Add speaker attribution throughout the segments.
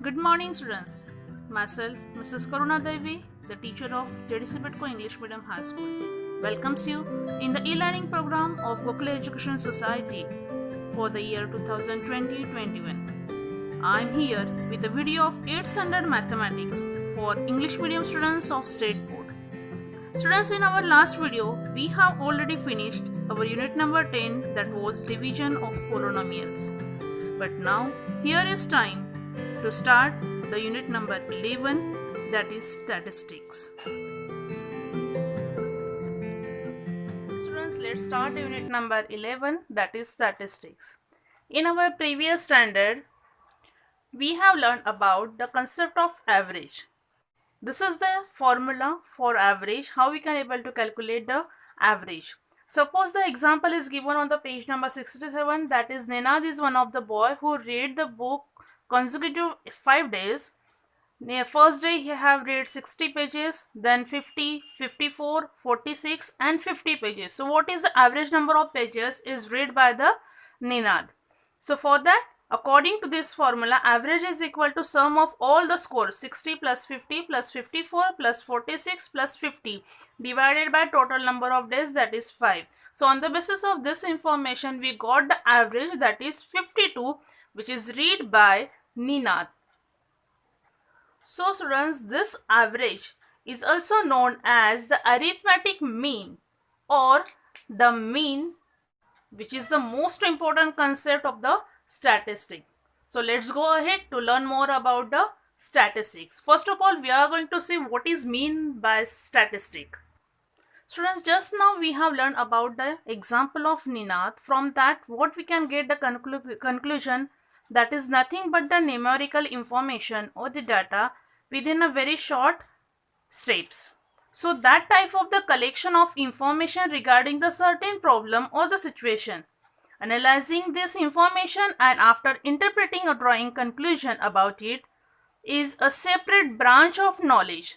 Speaker 1: Good morning, students. Myself, Mrs. Karuna Devi, the teacher of JDC Bitco English Medium High School, welcomes you in the e-learning program of Gokula Education Society for the year 2020-21. I am here with a video of 8th standard mathematics for English medium students of State Board. Students, in our last video, we have already finished our unit number 10, that was division of polynomials. But now, here is time to start the unit number 11, that is statistics. Students, let's start unit number 11, that is statistics. In our previous standard, we have learned about the concept of average. This is the formula for average, how we can able to calculate the average. Suppose the example is given on the page number 67, that is Nenad is one of the boy who read the book consecutive 5 days. First day he have read 60 pages, then 50, 54, 46 and 50 pages. So what is the average number of pages is read by the Nenad? So for that, according to this formula, average is equal to sum of all the scores 60 plus 50 plus 54 plus 46 plus 50 divided by total number of days, that is 5. So on the basis of this information, we got the average, that is 52, which is read by Nenad. So students, this average is also known as the arithmetic mean or the mean, which is the most important concept of the statistic. So let's go ahead to learn more about the statistics. First of all, we are going to see what is mean by statistic. Students, just now we have learned about the example of Nenad. From that, what we can get the conclusion, that is nothing but the numerical information or the data within a very short steps. So that type of the collection of information regarding the certain problem or the situation. Analyzing this information and after interpreting or drawing conclusion about it is a separate branch of knowledge.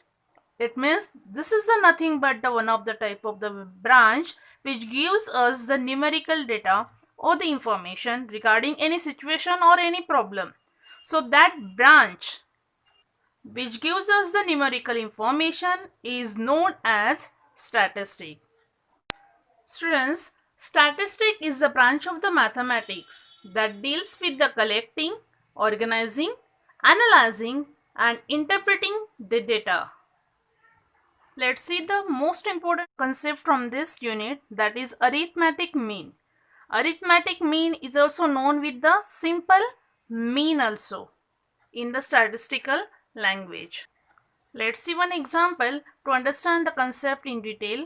Speaker 1: It means this is the nothing but the one of the type of the branch which gives us the numerical data or the information regarding any situation or any problem. So that branch which gives us the numerical information is known as statistic. Students, statistic is the branch of the mathematics that deals with the collecting, organizing, analyzing and interpreting the data. Let's see the most important concept from this unit, that is arithmetic mean. Arithmetic mean is also known with the simple mean also in the statistical language. Let's see one example to understand the concept in detail.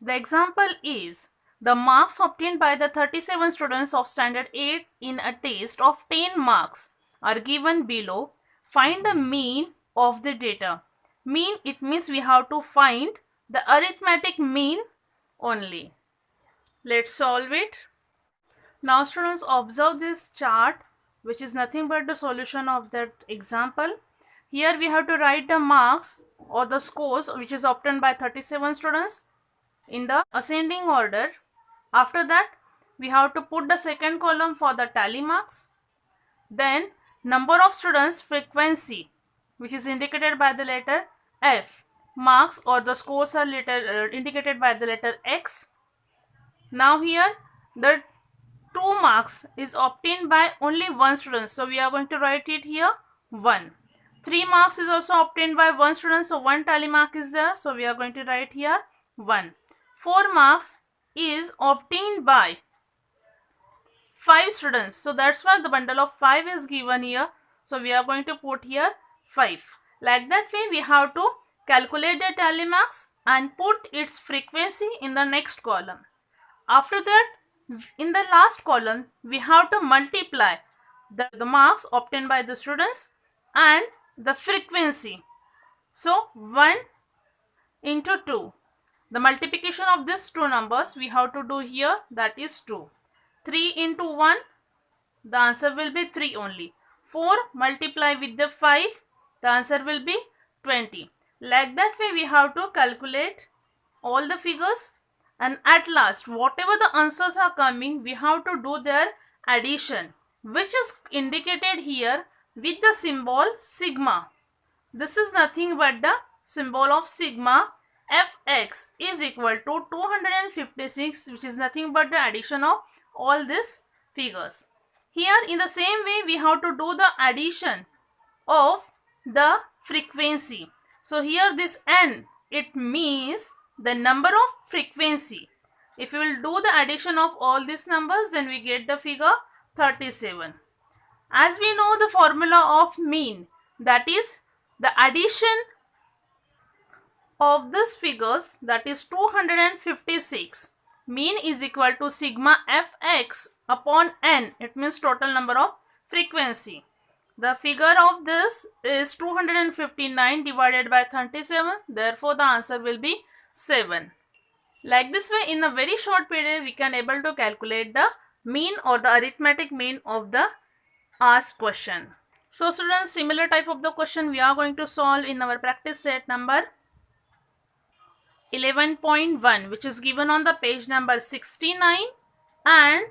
Speaker 1: The example is the marks obtained by the 37 students of standard 8 in a test of 10 marks are given below. Find the mean of the data. Mean, it means we have to find the arithmetic mean only. Let's solve it. Now students, observe this chart, which is nothing but the solution of that example. Here we have to write the marks or the scores which is obtained by 37 students in the ascending order. After that, we have to put the second column for the tally marks. Then number of students, frequency, which is indicated by the letter F. Marks or the scores are indicated by the letter X. Now here the 2 marks is obtained by only one student, so we are going to write it here 1. 3 marks is also obtained by one student, so 1 tally mark is there, so we are going to write here 1. 4 marks is obtained by 5 students, so that's why the bundle of 5 is given here, so we are going to put here 5. Like that way we have to calculate the tally marks and put its frequency in the next column. After that, in the last column, we have to multiply the marks obtained by the students and the frequency. So 1 into 2. The multiplication of these two numbers we have to do here, that is 2. 3 into 1, the answer will be 3 only. 4 multiply with the 5, the answer will be 20. Like that way we have to calculate all the figures, and at last whatever the answers are coming, we have to do their addition, which is indicated here with the symbol sigma. This is nothing but the symbol of sigma. Fx is equal to 256, which is nothing but the addition of all these figures. Here in the same way we have to do the addition of the frequency. So here this n, it means the number of frequency. If we will do the addition of all these numbers, then we get the figure 37. As we know the formula of mean, that is the addition of these figures, that is 256. Mean is equal to sigma fx upon n. It means total number of frequency. The figure of this is 259 divided by 37. Therefore, the answer will be 7. Like this way, in a very short period, we can able to calculate the mean or the arithmetic mean of the asked question. So students, similar type of the question we are going to solve in our practice set number 11.1, which is given on the page number 69 and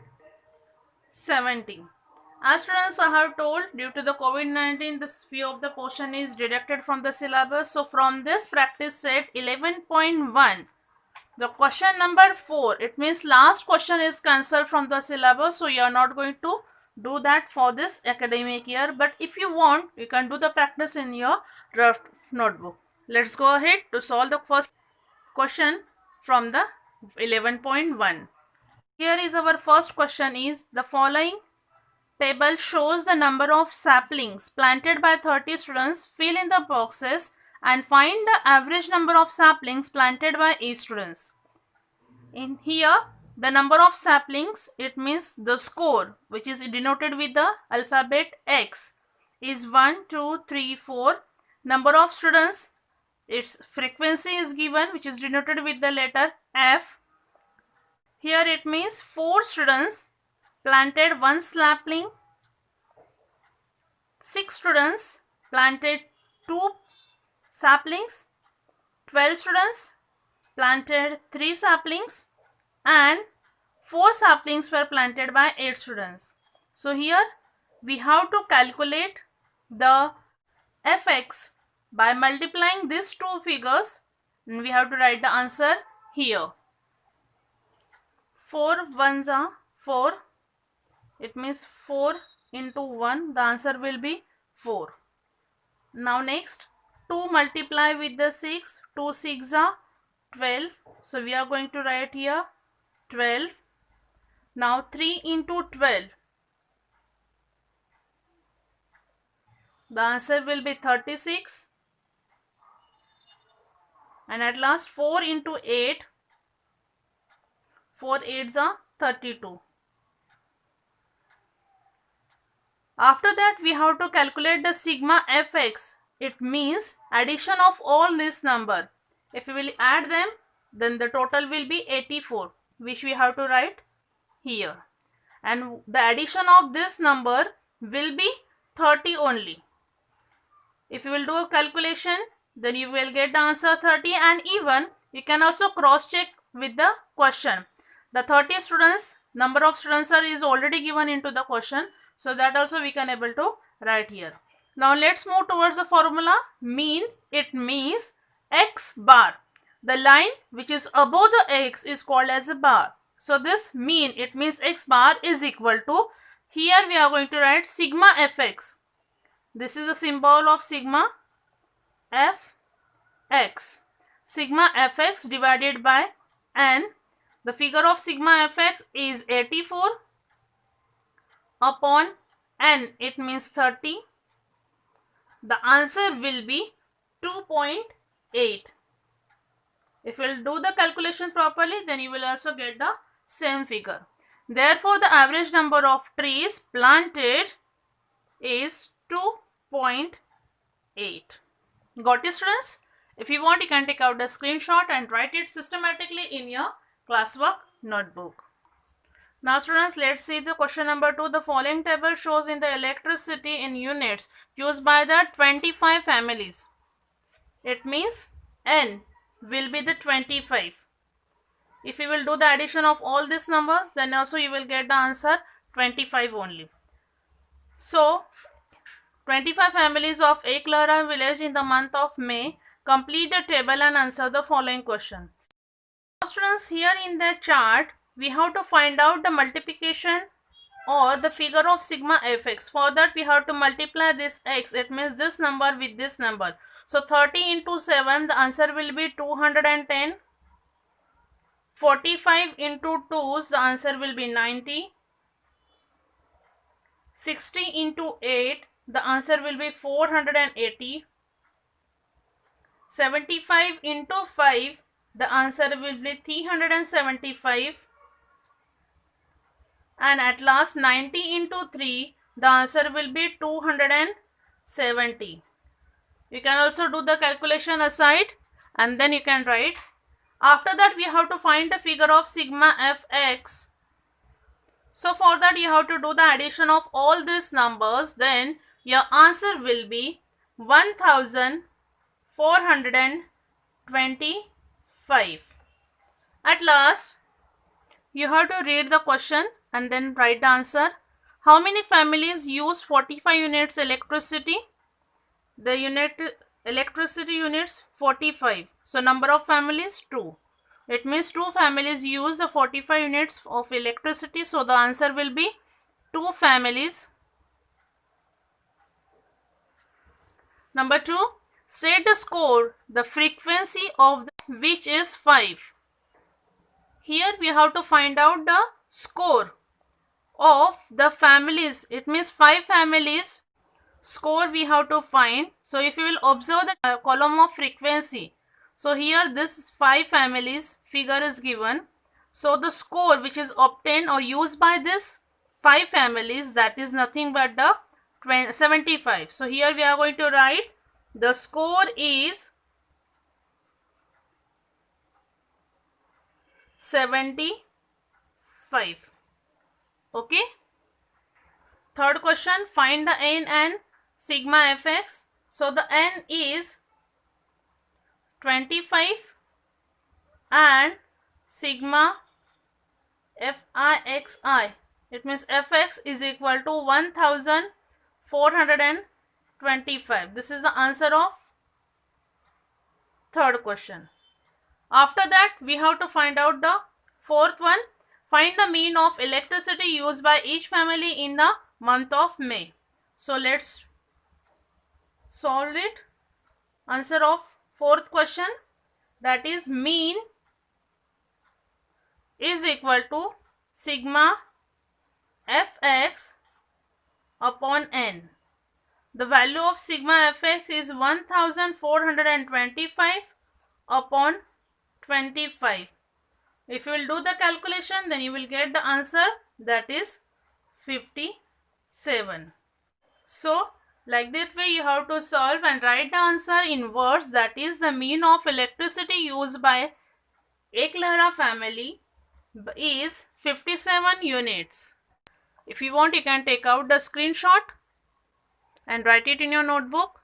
Speaker 1: 70. As students, I have told, due to the COVID-19, this few of the portion is deducted from the syllabus. So from this practice set 11.1, the question number 4, it means last question is cancelled from the syllabus. So you are not going to do that for this academic year. But if you want, you can do the practice in your rough notebook. Let's go ahead to solve the first question from the 11.1. Here is our first question is the following table shows the number of saplings planted by 30 students. Fill in the boxes and find the average number of saplings planted by each students. In here, the number of saplings, it means the score, which is denoted with the alphabet X, is 1, 2, 3, 4. Number of students, its frequency is given, which is denoted with the letter F. Here it means 4 students planted 1 sapling, 6 students planted 2 saplings, 12 students planted 3 saplings, and 4 saplings were planted by 8 students. So here we have to calculate the Fx by multiplying these two figures, and we have to write the answer here. 4 ones are 4. It means 4 into 1. The answer will be 4. Now next, 2 multiply with the 6. 2 6 are 12. So we are going to write here 12. Now 3 into 12. The answer will be 36. And at last 4 into 8. 4 8s are 32. After that, we have to calculate the sigma fx. It means addition of all this number. If we will add them, then the total will be 84, which we have to write here. And the addition of this number will be 30 only. If you will do a calculation, then you will get the answer 30, and even you can also cross check with the question. The 30 students, number of students is already given into the question. So that also we can able to write here. Now let's move towards the formula. Mean, it means x bar. The line which is above the x is called as a bar. So this mean, it means x bar is equal to, here we are going to write sigma fx. This is the symbol of sigma fx. Sigma fx divided by n. The figure of sigma fx is 84 upon n, it means 30. The answer will be 2.8. If you will do the calculation properly, then you will also get the same figure. Therefore, the average number of trees planted is 2.8. Got it, students? If you want, you can take out the screenshot and write it systematically in your classwork notebook. Now students, let's see the question number 2. The following table shows in the electricity in units used by the 25 families. It means n will be the 25. If you will do the addition of all these numbers, then also you will get the answer 25 only. So 25 families of Eklara village in the month of May. Complete the table and answer the following question. Now students, here in the chart, we have to find out the multiplication or the figure of sigma fx. For that we have to multiply this x, it means this number with this number. So 30 into 7, the answer will be 210. 45 into 2, the answer will be 90. 60 into 8, the answer will be 480. 75 into 5, the answer will be 375. And at last 90 into 3, the answer will be 270. You can also do the calculation aside and then you can write. After that we have to find the figure of sigma fx. So for that you have to do the addition of all these numbers, then your answer will be 1425. At last you have to read the question and then write the answer. How many families use 45 units electricity? The electricity units 45. So number of families 2. It means 2 families use the 45 units of electricity. So the answer will be 2 families. Number 2. State the score, the frequency of which is 5. Here we have to find out the score of the families. It means 5 families score we have to find. So if you will observe the column of frequency, so here this 5 families figure is given. So the score which is obtained or used by this 5 families, that is nothing but the 75. So here we are going to write the score is 75. Okay. Third question, find the n and sigma fx. So the n is 25 and sigma fixi. It means fx is equal to 1425. This is the answer of third question. After that we have to find out the fourth one. Find the mean of electricity used by each family in the month of May. So let's solve it. Answer of fourth question, that is mean is equal to sigma fx upon n. The value of sigma fx is 1425 upon 25. If you will do the calculation, then you will get the answer, that is 57. So like that way you have to solve and write the answer in words, that is the mean of electricity used by Eklara family is 57 units. If you want, you can take out the screenshot and write it in your notebook.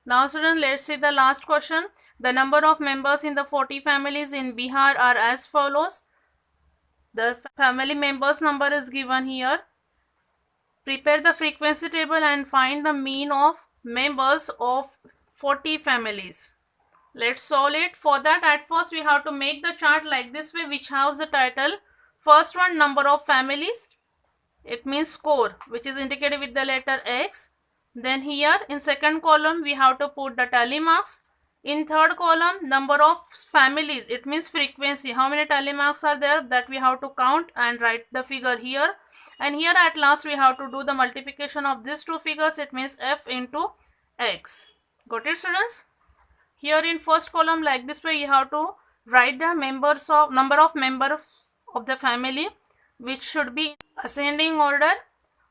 Speaker 1: Now students, let's see the last question. The number of members in the 40 families in Bihar are as follows. The family members number is given here. Prepare the frequency table and find the mean of members of 40 families. Let's solve it. For that, at first we have to make the chart like this way, which has the title. First one, number of families. It means score, which is indicated with the letter X. Then here in second column we have to put the tally marks. In third column, number of families, it means frequency, how many tally marks are there, that we have to count and write the figure here. And here at last we have to do the multiplication of these two figures, it means f into x. Got it students? Here in first column, like this way you have to write the number of members of the family, which should be ascending order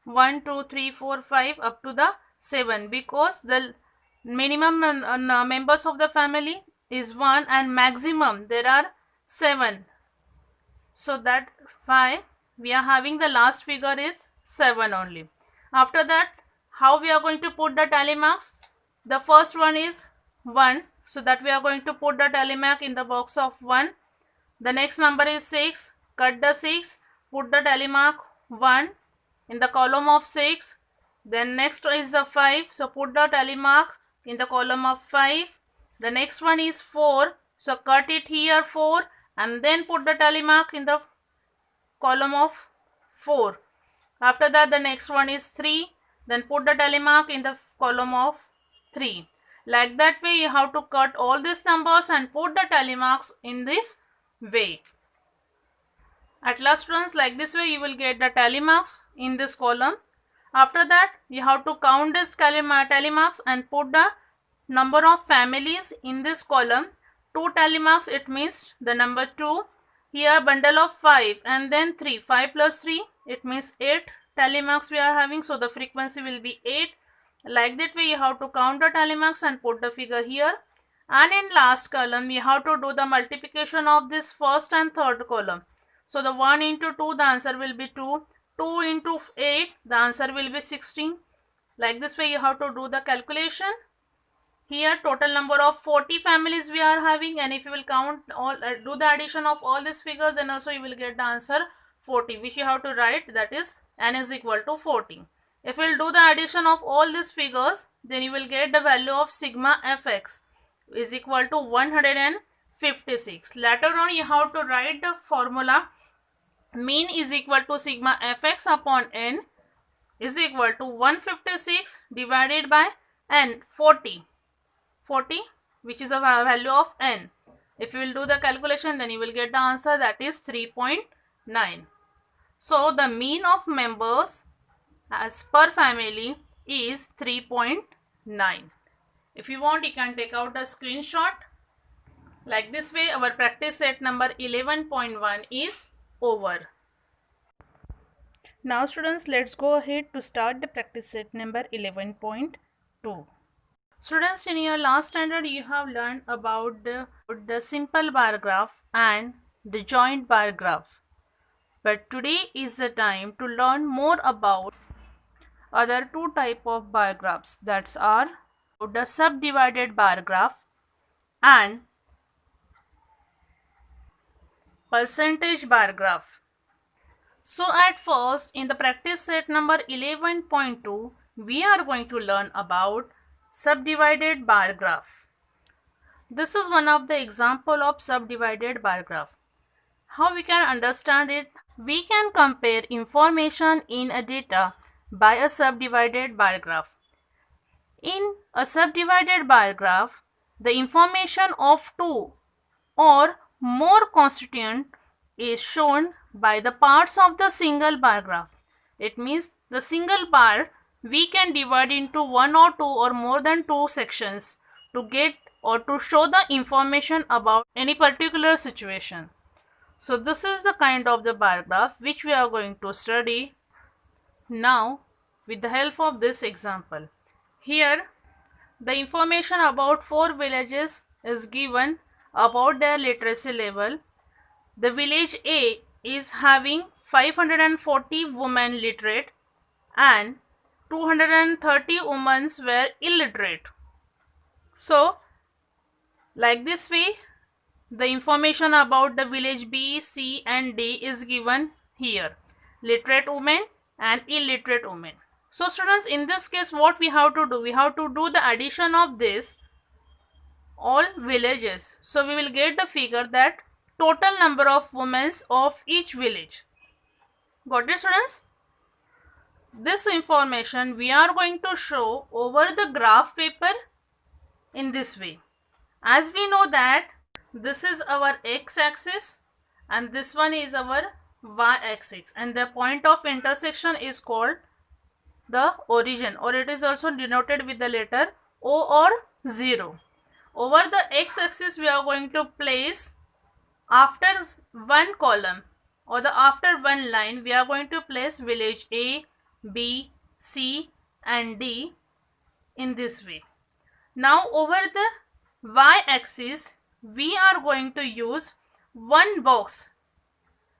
Speaker 1: 1, 2, 3, 4, 5 up to the 7, because the minimum members of the family is 1 and maximum there are 7. So that 5 we are having the last figure is 7 only. After that, how we are going to put the tally marks? The first one is 1. So that we are going to put the tally mark in the box of 1. The next number is 6. Cut the 6. Put the tally mark 1 in the column of 6. Then next is the 5. So put the tally marks in the column of 5. The next one is 4. So cut it here 4 and then put the tally mark in the column of 4. After that the next one is 3. Then put the tally mark in the column of 3. Like that way you have to cut all these numbers and put the tally marks in this way. At last students, like this way you will get the tally marks in this column. After that you have to count this tally marks and put the number of families in this column. 2 tally marks, it means the number 2. Here bundle of 5 and then 3. 5 plus 3, it means 8 tally marks we are having. So the frequency will be 8. Like that way you have to count the tally marks and put the figure here. And in last column you have to do the multiplication of this first and third column. So the 1 into 2, the answer will be 2. 2 into 8, the answer will be 16. Like this way you have to do the calculation. Here total number of 40 families we are having, and if you will count all, do the addition of all these figures, then also you will get the answer 40, which you have to write, that is n is equal to 40. If you will do the addition of all these figures, then you will get the value of sigma fx is equal to 156. Later on you have to write the formula mean is equal to sigma fx upon n is equal to 156 divided by n 40, which is a value of n. If you will do the calculation, then you will get the answer, that is 3.9. So the mean of members as per family is 3.9. If you want, you can take out the screenshot. Like this way our practice set number 11.1 is over. Now students, let's go ahead to start the practice set number 11.2. Students, in your last standard you have learned about the simple bar graph and the joint bar graph. But today is the time to learn more about other two type of bar graphs, that are the subdivided bar graph and percentage bar graph. So at first, in the practice set number 11.2, we are going to learn about subdivided bar graph. This is one of the example of subdivided bar graph. How we can understand it? We can compare information in a data by a subdivided bar graph. In a subdivided bar graph, the information of two or more constituent is shown by the parts of the single bar graph. It means the single bar we can divide into one or two or more than two sections to get or to show the information about any particular situation. So this is the kind of the bar graph which we are going to study now with the help of this example. Here the information about 4 villages is given about their literacy level. The village A is having 540 women literate and 230 women were illiterate. So like this way the information about the village B, C and D is given here, literate women and illiterate women. So students, in this case what we have to do? We have to do the addition of this all villages. So we will get the figure that total number of women of each village. Got it students? This information we are going to show over the graph paper in this way. As we know that this is our x-axis and this one is our y-axis, and the point of intersection is called the origin, or it is also denoted with the letter O or 0. Over the x-axis we are going to place, after one column or the after one line, we are going to place village A, B, C and D in this way. Now over the y-axis we are going to use one box.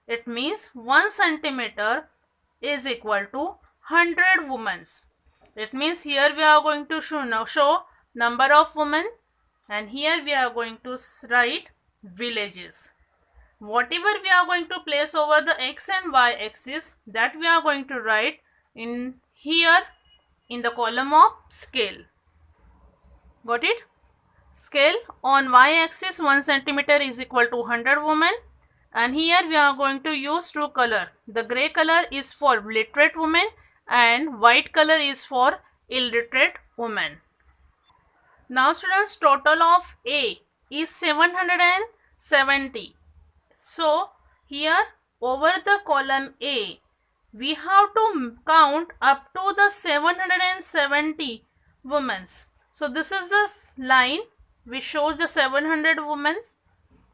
Speaker 1: It means 1 centimeter is equal to 100 women. It means here we are going to show number of women, and here we are going to write villages. Whatever we are going to place over the x and y axis, that we are going to write in here in the column of scale. Got it? Scale on y-axis 1 centimeter is equal to 100 women, and here we are going to use two color. The gray color is for literate women and white color is for illiterate women. Now students, total of A is 770. So here over the column A, we have to count up to the 770 women. So this is the line which shows the 700 women,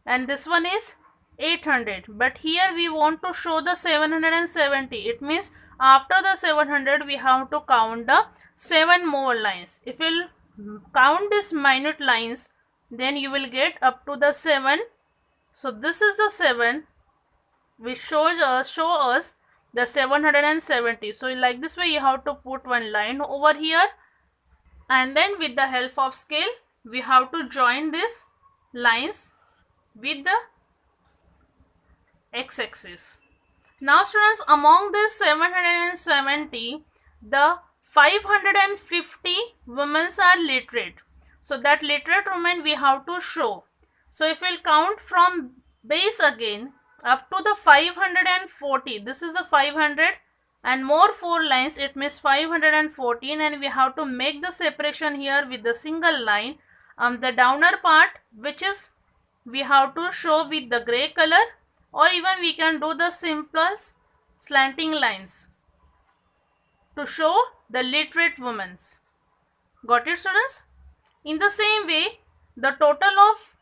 Speaker 1: and this one is 800. But here we want to show the 770. It means after the 700 we have to count the 7 more lines. If you count these minute lines, then you will get up to the 7. So this is the 7 which show us the 770. So like this way you have to put one line over here, and then with the help of scale we have to join these lines with the x-axis. Now students, among this 770, the 550 women are literate. So that literate women we have to show. So if we'll count from base again up to the 540, this is the 500 and more 4 lines, it means 514, and we have to make the separation here with the single line. The downer part, which is we have to show with the gray color, or even we can do the simple slanting lines to show the literate women. Got it students? In the same way, the total of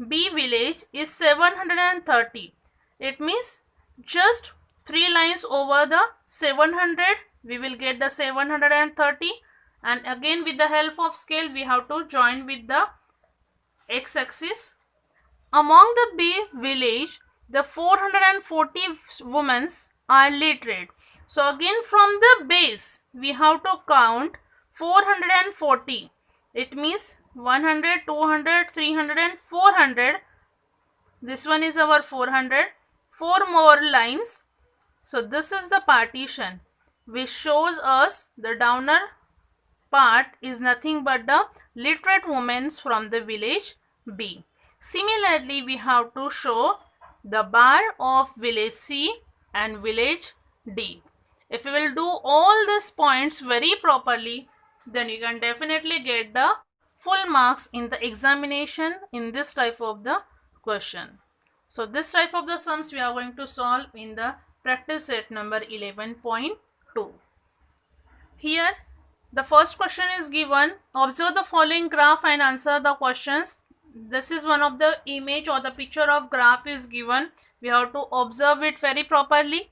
Speaker 1: B village is 730. It means just 3 lines over the 700, we will get the 730, and again with the help of scale we have to join with the x-axis. Among the B village, the 440 women are literate. So again from the base we have to count 440. It means 100, 200, 300 and 400. This one is our 400. 4 more lines. So this is the partition which shows us the downer part is nothing but the literate women from the village B. Similarly, we have to show the bar of village C and village D. If you will do all these points very properly, then you can definitely get the full marks in the examination in this type of the question. So this type of the sums we are going to solve in the practice set number 11.2. Here the first question is given. Observe the following graph and answer the questions. This is one of the image or the picture of graph is given. We have to observe it very properly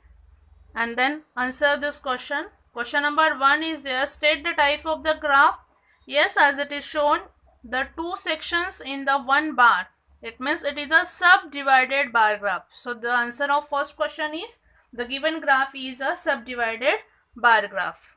Speaker 1: and then answer this question. Question number 1 is there. State the type of the graph. Yes, as it is shown, the 2 sections in the 1 bar. It means it is a subdivided bar graph. So the answer of first question is the given graph is a subdivided bar graph.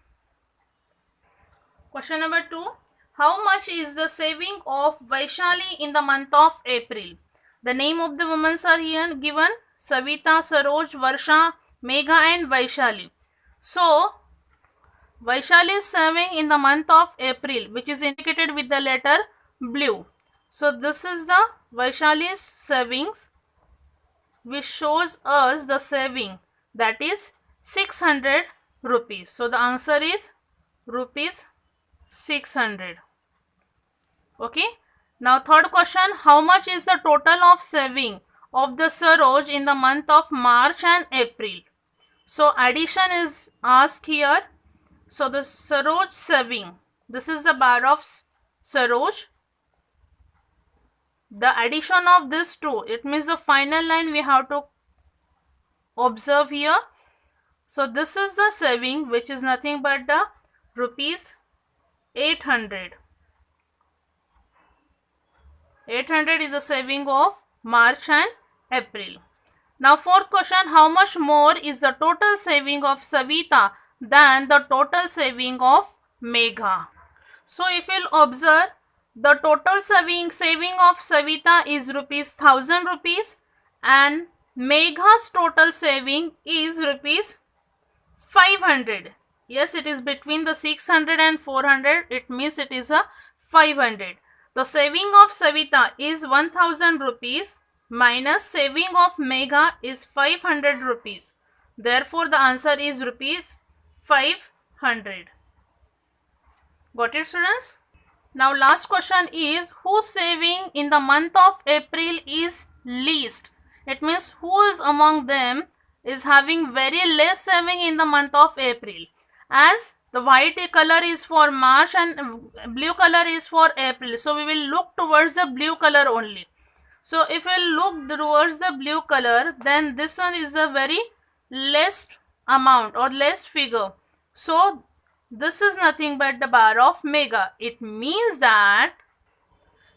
Speaker 1: Question number 2. How much is the saving of Vaishali in the month of April? The name of the women are here given. Savita, Saroj, Varsha, Megha and Vaishali. So Vaishali is saving in the month of April, which is indicated with the letter blue. So this is the Vaishali's savings, which shows us the saving, that is 600 rupees. So the answer is rupees 600. Okay. Now third question, how much is the total of saving of the Saroj in the month of March and April? So addition is asked here. So the Saroj saving, this is the bar of Saroj. The addition of this two, it means the final line we have to observe here. So this is the saving, which is nothing but the rupees 800. 800 is a saving of March and April. Now fourth question, how much more is the total saving of Savita than the total saving of Megha? So if you will observe, the total saving of Savita is rupees 1000 rupees and Megha's total saving is rupees 500. Yes, it is between the 600 and 400. It means it is a 500. The saving of Savita is 1000 rupees minus saving of Megha is 500 rupees. Therefore, the answer is rupees 500. Got it, students? Now, last question is whose saving in the month of April is least? It means who is among them is having very less saving in the month of April. As the white color is for March and blue color is for April. So, we will look towards the blue color only. So, if we look towards the blue color, then this one is a very less amount or less figure. So, this is nothing but the bar of Megha. It means that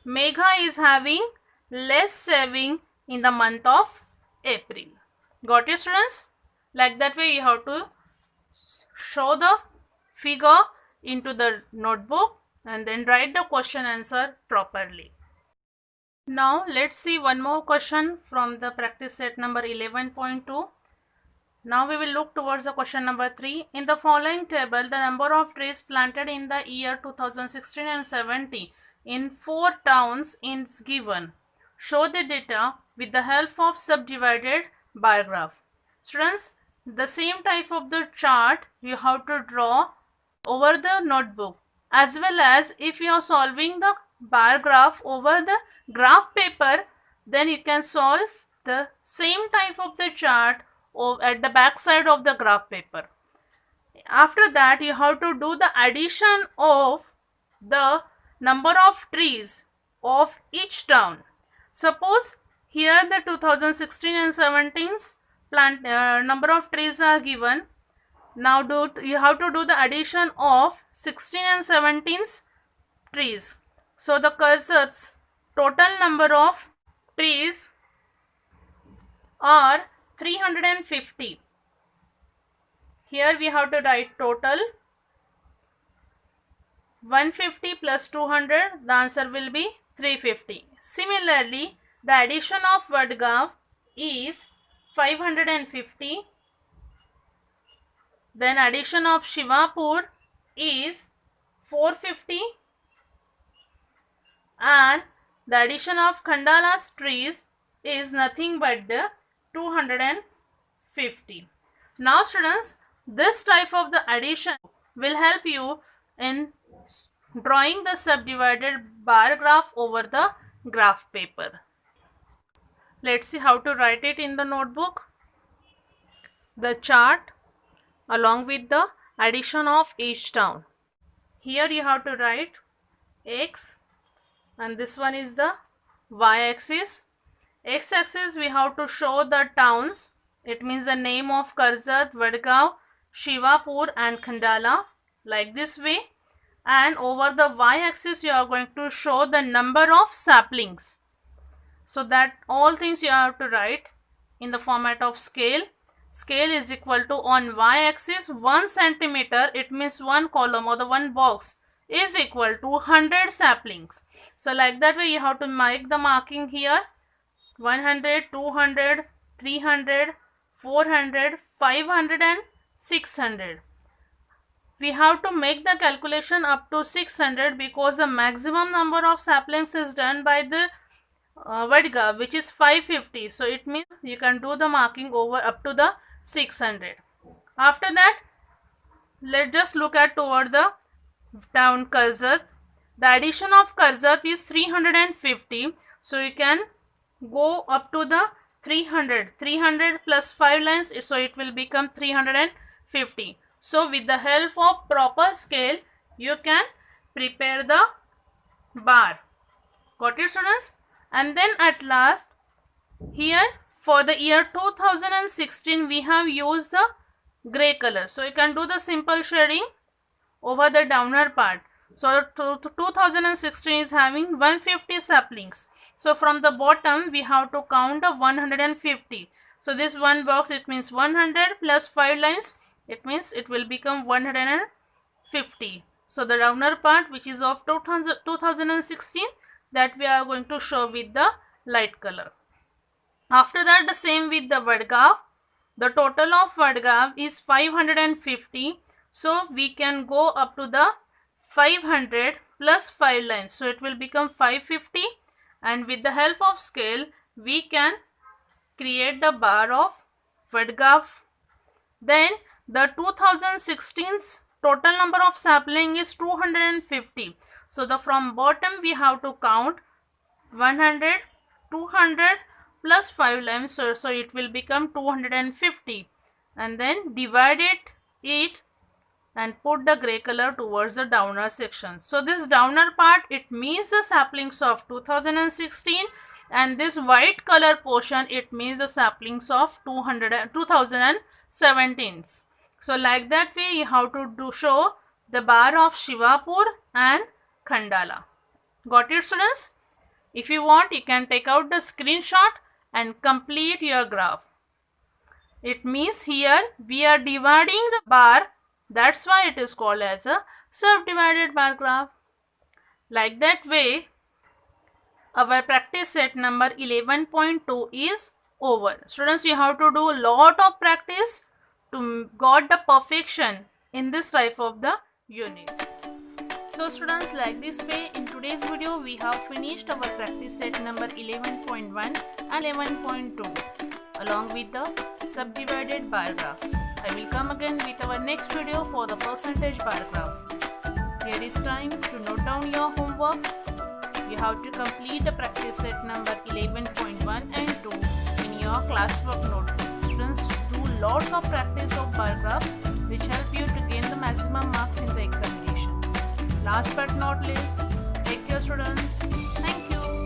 Speaker 1: Megha is having less saving in the month of April. Got it, students? Like that way, you have to show the figure into the notebook and then write the question answer properly. Now, let's see one more question from the practice set number 11.2. Now we will look towards the question number 3. In the following table, the number of trees planted in the year 2016 and 70 in 4 towns is given. Show the data with the help of subdivided bar graph. Students, the same type of the chart you have to draw over the notebook, as well as if you are solving the bar graph over the graph paper, then you can solve the same type of the chart at the back side of the graph paper. After that, you have to do the addition of the number of trees of each town. Suppose here the 2016 and 17's number of trees are given. Now you have to do the addition of 16 and 17's trees. So the cursor's total number of trees are 350. Here we have to write total 150 plus 200, the answer will be 350. Similarly, the addition of Vadgaon is 550. Then addition of Shivapur is 450. And the addition of Khandala's trees is nothing but the 250. Now students, this type of the addition will help you in drawing the subdivided bar graph over the graph paper. Let's see how to write it in the notebook. The chart along with the addition of each town. Here you have to write X and this one is the y-axis. X-axis we have to show the towns. It means the name of Karjat, Vadgaon, Shivapur and Khandala, like this way. And over the y-axis you are going to show the number of saplings. So that all things you have to write in the format of scale. Scale is equal to on y-axis 1 centimeter, it means one column or the one box is equal to 100 saplings. So like that way you have to make the marking here. 100, 200, 300, 400, 500 and 600. We have to make the calculation up to 600 because the maximum number of saplings is done by the Vadgaon, which is 550. So it means you can do the marking over up to the 600. After that, let's just look at toward the town Karjat. The addition of Karjat is 350. So you can go up to the 300. 300 plus 5 lines, so it will become 350. So with the help of proper scale, you can prepare the bar. Got it, students? And then at last, here for the year 2016, we have used the grey color. So you can do the simple shading over the downer part. So 2016 is having 150 saplings. So from the bottom, we have to count the 150. So this one box, it means 100 plus 5 lines. It means it will become 150. So the downer part, which is of 2016, that we are going to show with the light color. After that, the same with the Vadgaon. The total of Vadgaon is 550. So we can go up to the 500 plus 5 lines. So it will become 550, and with the help of scale we can create the bar of Woodruff. Then the 2016's total number of sapling is 250. So the from bottom we have to count 100, 200 plus 5 lines. So it will become 250, and then divide it and put the gray color towards the downer section. So this downer part, it means the saplings of 2016, and this white color portion, it means the saplings of 2017. So like that way you have to show the bar of Shivapur and Khandala. Got it, students? If you want, you can take out the screenshot and complete your graph. It means here we are dividing the bar, that's why it is called as a subdivided bar graph. Like that way, our practice set number 11.2 is over. Students, you have to do a lot of practice to got the perfection in this type of the unit. So students, like this way, in today's video we have finished our practice set number 11.1 and 11.2 along with the subdivided bar graph. I will come again with our next video for the percentage bar graph. Here is time to note down your homework. You have to complete the practice set number 11.1 and 2 in your classwork notebook. Students, do lots of practice of bar graph which help you to gain the maximum marks in the examination. Last but not least, take care students. Thank you.